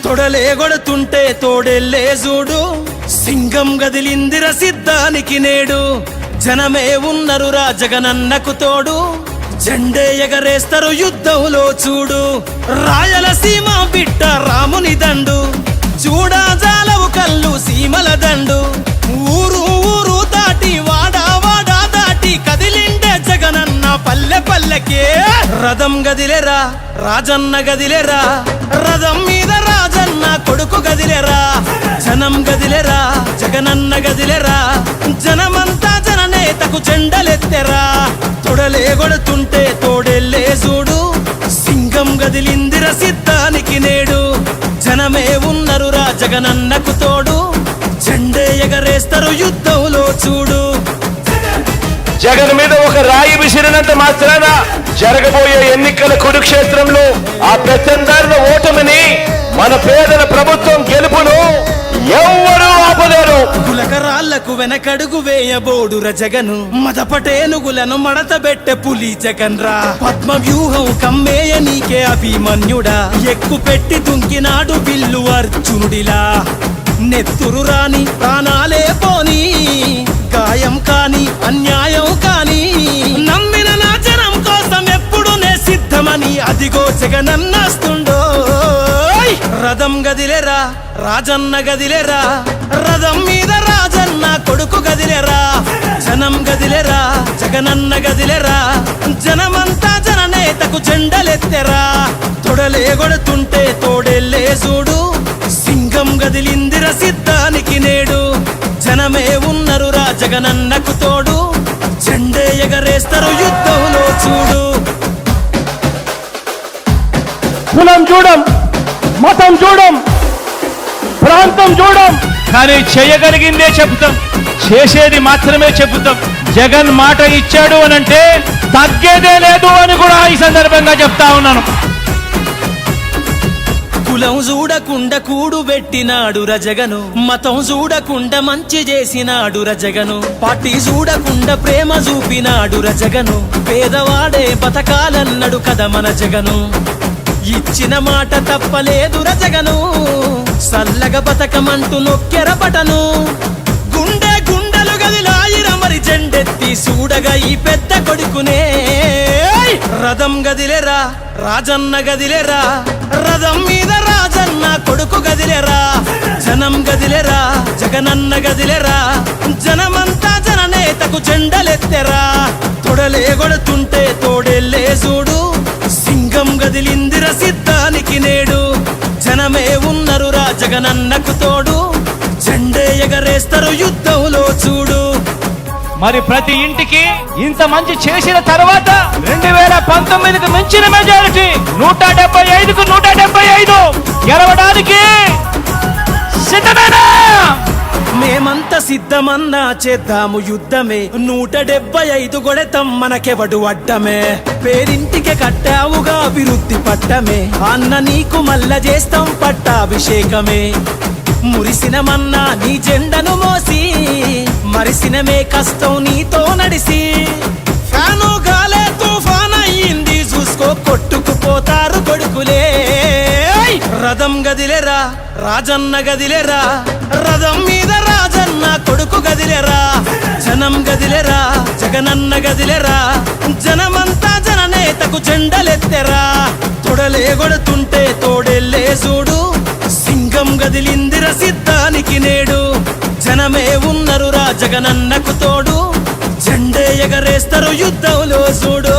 తొడలే గొడుతుంటే తోడెల్లే చూడు, సింగం గదిలిందిర సిద్ధానికి నేడు. జనమే ఉన్నరురా జగనన్నకు తోడు, జెండే ఎగరేస్తారు యుద్ధంలో చూడు. రాయలసీమ బిడ్డ రాముని దండు, చూడా జాలవు కళ్ళు సీమల దండు. ఊరు ఊరు దాటి వాడా వాడా దాటి కదిలిండే జగనన్న పల్లె పల్లెకే. రథం గదిలేరా రాజన్న గదిలేరా, రథం మీద రాజన్న కొడుకు గదిలేరా. జనం గదిలేరా జగనన్న గదిలేరా, జనమంతా జననేతకు జెండలెత్తెరా. తొడలే గొడుతుంటే తోడెల్లే చూడు, సింగం గదిలిందిర సిద్ధానికి నేడు. జనమే ఉన్నరురా జగనన్నకు తోడు, జెండే ఎగరేస్తారు యుద్ధంలో చూడు. జగన్ మీద ఒక రాయి విసిరినంత మాత్రాన జరగబోయే ఎన్నికల కురుక్షేత్రంలో ఆ పెత్తందారుల ఓటమిని, మన పేదల ప్రభుత్వం గెలుపును ఎవ్వరూ ఆపలేరు. గులకరాళ్లకు వెనకడుగు వేయబోడుర జగను, మదపటేనుగులను మడత పెట్టె పులి జగన్ రా. పద్మ వ్యూహం కమ్మేయ నీకే అభిమన్యుడా, ఎక్కు పెట్టి దుంకినాడు బిల్లు అర్జునుడిలా. నెత్తురు రాని ప్రాణాలే పోని, గాయం కాని అన్యాయం కాని, నమ్మిన నా జనం కోసం ఎప్పుడు నే సిద్ధమని అదిగో జగనన్నస్తుండో. రథం గదిలేరా రాజన్న గదిలేరా, రథం మీద రాజన్న కొడుకు గదిలేరా. జనం గదిలేరా జగనన్న గదిలేరా, జనమంతా జననేతకు జెండలెత్తెరా. తొడలే గొడుతుంటే తోడెల్లే చూడు, సింగం గదిలిందిర సిద్ధానికి నేడు. జనమే ఉన్నరురా జగనన్నకు తోడు, జెండే ఎగరేస్తారు యుద్ధంలో చూడు. కులం చూడం, మతం చూడం, ప్రాంతం చూడం, కానీ చేయగలిగిందే చెబుతాం, చేసేది మాత్రమే చెబుతాం. జగన్ మాట ఇచ్చాడు అనంటే తగ్గేదే లేదు అని కూడా ఈ సందర్భంగా చెప్తా ఉన్నాను. కులం చూడకుండా కూడు పెట్టినాడు రజగను, మతం చూడకుండా మంచి చేసినాడు రజగను, పార్టీ చూడకుండా ప్రేమ చూపినాడు రజగను. పేదవాడే బతకాలన్నాడు కదా మన జగను, ఇచ్చిన మాట తప్పలేదు రజగను. సల్లగా బతకమంటూ నొక్కెర బటను, గుండె గుండెలు గదిలాయిర మరి జెండెత్తి చూడగా ఈ పెద్ద కొడుకునే. రథం గదిలేరా రాజన్న గదిలేరా, రథం మీద రాజన్న కొడుకు గదిలేరా. జనం గదిలేరా జగనన్న గదిలేరా, జనమంతా జననేతకు జెండలెత్తెరా. తొడలే గొడుతుంటే తోడెల్లే చూడు, సింగం గదిలిందిర సిద్ధానికి నేడు. జనమే ఉన్నరురా జగనన్నకు తోడు, జెండే ఎగరేస్తారు యుద్ధంలో చూడు. మరి ప్రతి ఇంటికి ఇంత మంచి చేసిన తర్వాత 2019కు మించిన మెజారిటీ 175కు 175 గెలవడానికి సిద్ధమేనా? మేమంతా సిద్ధమన్నా చేద్దాము యుద్ధమే, 175 గొడెతం మనకెవడు అడ్డమే. పేరింటికి కట్టావుగా అభివృద్ధి పట్టమే, అన్న నీకు మల్ల చేస్తాం పట్టాభిషేకమే. మురిసినమన్నా నీ జెండను మోసి, మరిసినమే కష్టం నీతో నడిసి. ఫ్యాను గాలే తుఫాన్ అయ్యింది చూసుకో, కొట్టుకుపోతారు కొడుకులే. రథం గదిలేరా రాజన్న గదిలేరా, రథం మీద రాజన్న కొడుకు గదిలేరా. జనం గదిలేరా జగనన్న గదిలేరా, జనమంతా జననేతకు జెండలెత్తెరా. తొడలే గొడుతుంటే తోడెల్లే చూడు, సింగం గదిలిందిర సిద్ధానికి నేడు. జనమే ఉన్నరురా జగనన్నకు తోడు, జెండే ఎగరేస్తారు యుద్ధంలో చూడు.